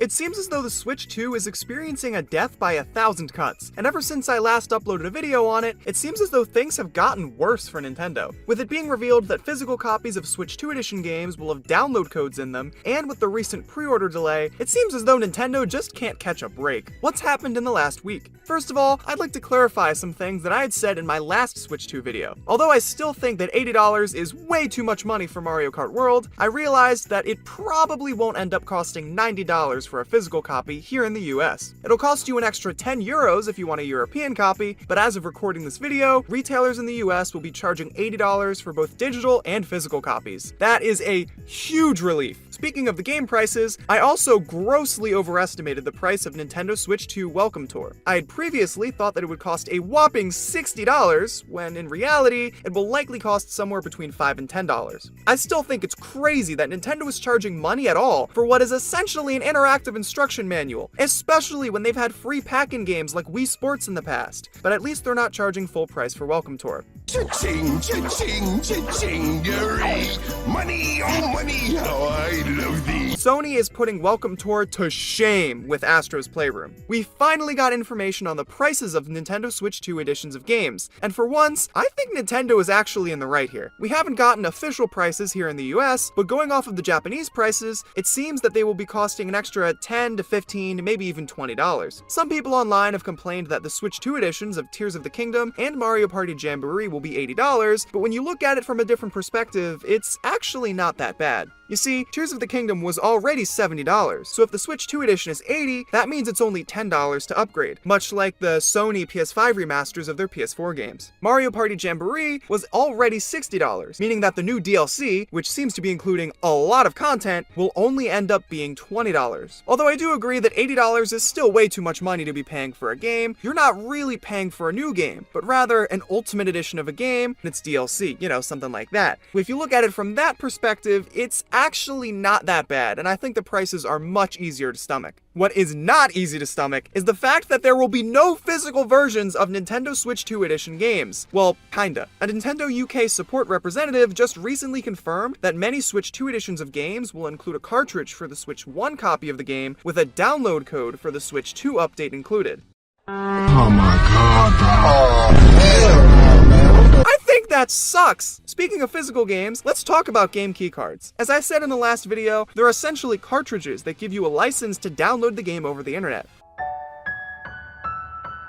It seems as though the Switch 2 is experiencing a death by 1,000 cuts, and ever since I last uploaded a video on it, it seems as though things have gotten worse for Nintendo. With it being revealed that physical copies of Switch 2 edition games will have download codes in them, and with the recent pre-order delay, it seems as though Nintendo just can't catch a break. What's happened in the last week? First of all, I'd like to clarify some things that I had said in my last Switch 2 video. Although I still think that $80 is way too much money for Mario Kart World, I realized that it probably won't end up costing $90 for a physical copy here in the US. It'll cost you an extra €10 if you want a European copy, but as of recording this video, retailers in the US will be charging $80 for both digital and physical copies. That is a huge relief. Speaking of the game prices, I also grossly overestimated the price of Nintendo Switch 2 Welcome Tour. I had previously thought that it would cost a whopping $60, when in reality, it will likely cost somewhere between $5 and $10. I still think it's crazy that Nintendo is charging money at all for what is essentially an interactive instruction manual, especially when they've had free pack-in games like Wii Sports in the past, but at least they're not charging full price for Welcome Tour. Cha-ching, cha-ching, cha-ching-gery. Money, oh money, how I love thee. Sony is putting Welcome Tour to shame with Astro's Playroom. We finally got information on the prices of Nintendo Switch 2 editions of games, and for once, I think Nintendo is actually in the right here. We haven't gotten official prices here in the US, but going off of the Japanese prices, it seems that they will be costing an extra $10 to $15, maybe even $20. Some people online have complained that the Switch 2 editions of Tears of the Kingdom and Mario Party Jamboree will be $80, but when you look at it from a different perspective, it's actually not that bad. You see, Tears of the Kingdom was already $70, so if the Switch 2 edition is $80, that means it's only $10 to upgrade, much like the Sony PS5 remasters of their PS4 games. Mario Party Jamboree was already $60, meaning that the new DLC, which seems to be including a lot of content, will only end up being $20. Although I do agree that $80 is still way too much money to be paying for a game, you're not really paying for a new game, but rather an Ultimate Edition of a game and its DLC, something like that. If you look at it from that perspective, it's actually not that bad, and I think the prices are much easier to stomach. What is not easy to stomach is the fact that there will be no physical versions of Nintendo Switch 2 edition games. Well, kinda. A Nintendo UK support representative just recently confirmed that many Switch 2 editions of games will include a cartridge for the Switch 1 copy of the game with a download code for the Switch 2 update included. Oh my god, bro. I think that sucks! Speaking of physical games, let's talk about game keycards. As I said in the last video, they're essentially cartridges that give you a license to download the game over the internet.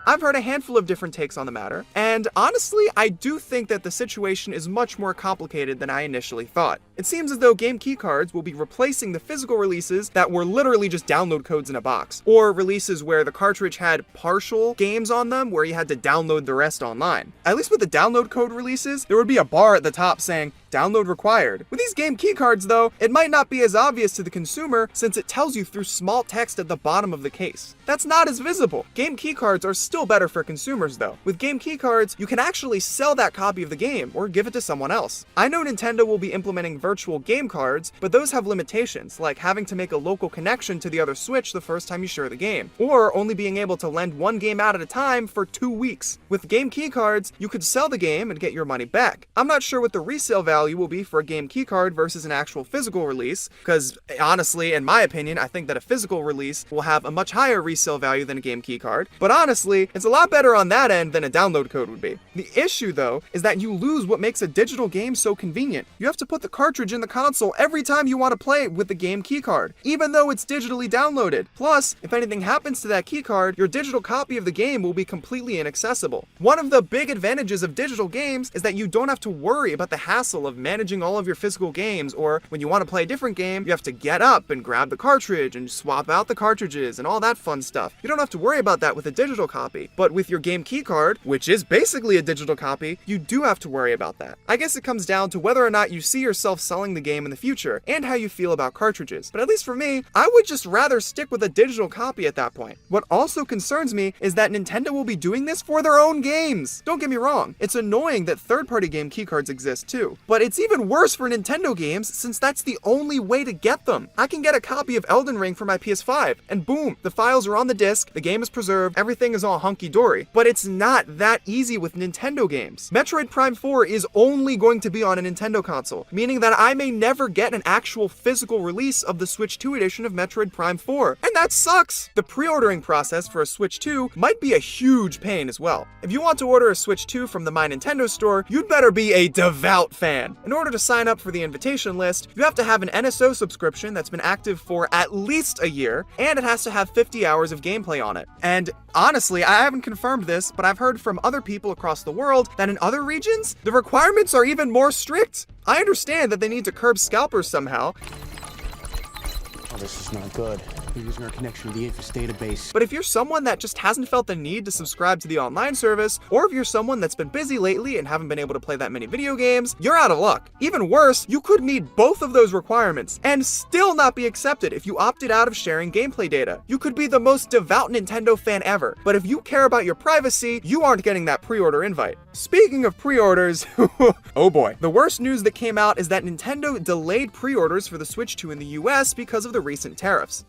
I've heard a handful of different takes on the matter, and honestly, I do think that the situation is much more complicated than I initially thought. It seems as though game keycards will be replacing the physical releases that were literally just download codes in a box, or releases where the cartridge had partial games on them where you had to download the rest online. At least with the download code releases, there would be a bar at the top saying, download required. With these game keycards though, it might not be as obvious to the consumer since it tells you through small text at the bottom of the case. That's not as visible. Game keycards are still better for consumers though. With game keycards, you can actually sell that copy of the game or give it to someone else. I know Nintendo will be implementing virtual game cards, but those have limitations, like having to make a local connection to the other Switch the first time you share the game, or only being able to lend one game out at a time for 2 weeks. With game keycards, you could sell the game and get your money back. I'm not sure what the resale value will be for a game keycard versus an actual physical release, because honestly, in my opinion, I think that a physical release will have a much higher resale value than a game keycard, but honestly, it's a lot better on that end than a download code would be. The issue though, is that you lose what makes a digital game so convenient. You have to put the cartridge in the console every time you want to play with the game keycard, even though it's digitally downloaded. Plus, if anything happens to that keycard, your digital copy of the game will be completely inaccessible. One of the big advantages of digital games is that you don't have to worry about the hassle of managing all of your physical games, or when you want to play a different game, you have to get up and grab the cartridge and swap out the cartridges and all that fun stuff. You don't have to worry about that with a digital copy, but with your game keycard, which is basically a digital copy, you do have to worry about that. I guess it comes down to whether or not you see yourself selling the game in the future and how you feel about cartridges, but at least for me, I would just rather stick with a digital copy at that point. What also concerns me is that Nintendo will be doing this for their own games. Don't get me wrong, it's annoying that third-party game keycards exist too, but it's even worse for Nintendo games since that's the only way to get them. I can get a copy of Elden Ring for my PS5 and boom, the files are on the disc, the game is preserved, everything is all hunky-dory. But it's not that easy with Nintendo games. Metroid Prime 4 is only going to be on a Nintendo console, meaning that that I may never get an actual physical release of the Switch 2 edition of Metroid Prime 4. And that sucks! The pre-ordering process for a Switch 2 might be a huge pain as well. If you want to order a Switch 2 from the My Nintendo store, you'd better be a devout fan. In order to sign up for the invitation list, you have to have an NSO subscription that's been active for at least a year, and it has to have 50 hours of gameplay on it. And honestly, I haven't confirmed this, but I've heard from other people across the world that in other regions, the requirements are even more strict. I understand that they need to curb scalpers somehow. Oh, this is not good. We're using our connection to the Aphis database. But if you're someone that just hasn't felt the need to subscribe to the online service, or if you're someone that's been busy lately and haven't been able to play that many video games, you're out of luck. Even worse, you could meet both of those requirements and still not be accepted if you opted out of sharing gameplay data. You could be the most devout Nintendo fan ever, but if you care about your privacy, you aren't getting that pre-order invite. Speaking of pre-orders, oh boy. The worst news that came out is that Nintendo delayed pre-orders for the Switch 2 in the US because of the recent tariffs.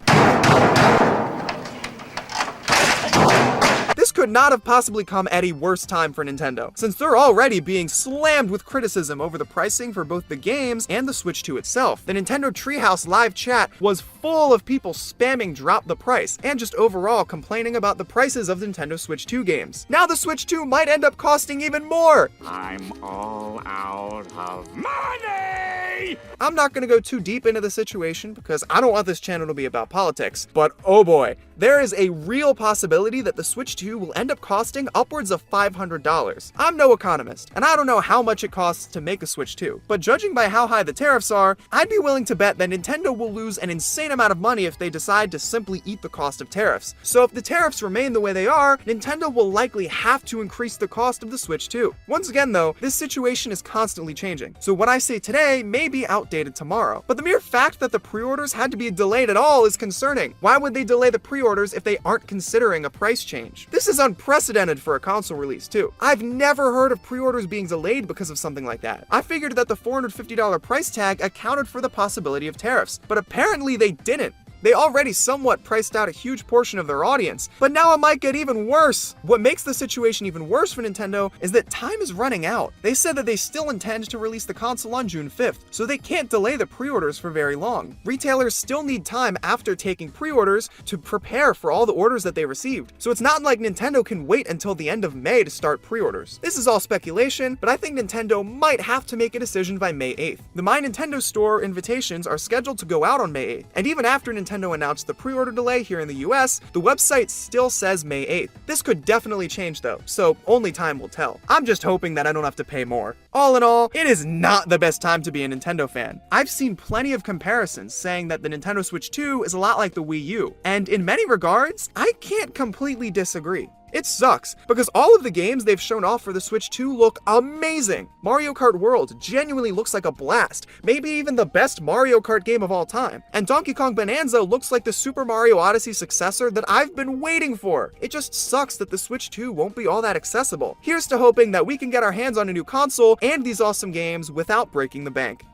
This could not have possibly come at a worse time for Nintendo, since they're already being slammed with criticism over the pricing for both the games and the Switch 2 itself. The Nintendo Treehouse live chat was full of people spamming drop the price, and just overall complaining about the prices of Nintendo Switch 2 games. Now the Switch 2 might end up costing even more! I'm all out of money! I'm not gonna go too deep into the situation because I don't want this channel to be about politics, but oh boy, there is a real possibility that the Switch 2 will end up costing upwards of $500. I'm no economist, and I don't know how much it costs to make a Switch 2, but judging by how high the tariffs are, I'd be willing to bet that Nintendo will lose an insane amount of money if they decide to simply eat the cost of tariffs. So if the tariffs remain the way they are, Nintendo will likely have to increase the cost of the Switch 2. Once again though, this situation is constantly changing, so what I say today may be outdated tomorrow. But the mere fact that the pre-orders had to be delayed at all is concerning. Why would they delay the pre-orders if they aren't considering a price change? This is unprecedented for a console release too. I've never heard of pre-orders being delayed because of something like that. I figured that the $450 price tag accounted for the possibility of tariffs, but apparently they didn't. They already somewhat priced out a huge portion of their audience, but now it might get even worse. What makes the situation even worse for Nintendo is that time is running out. They said that they still intend to release the console on June 5th, so they can't delay the pre-orders for very long. Retailers still need time after taking pre-orders to prepare for all the orders that they received, so it's not like Nintendo can wait until the end of May to start pre-orders. This is all speculation, but I think Nintendo might have to make a decision by May 8th. The My Nintendo store invitations are scheduled to go out on May 8th, and even after Nintendo announced the pre-order delay here in the US, the website still says May 8th. This could definitely change though, so only time will tell. I'm just hoping that I don't have to pay more. All in all, it is not the best time to be a Nintendo fan. I've seen plenty of comparisons saying that the Nintendo Switch 2 is a lot like the Wii U, and in many regards, I can't completely disagree. It sucks, because all of the games they've shown off for the Switch 2 look amazing. Mario Kart World genuinely looks like a blast, maybe even the best Mario Kart game of all time. And Donkey Kong Bonanza looks like the Super Mario Odyssey successor that I've been waiting for. It just sucks that the Switch 2 won't be all that accessible. Here's to hoping that we can get our hands on a new console and these awesome games without breaking the bank.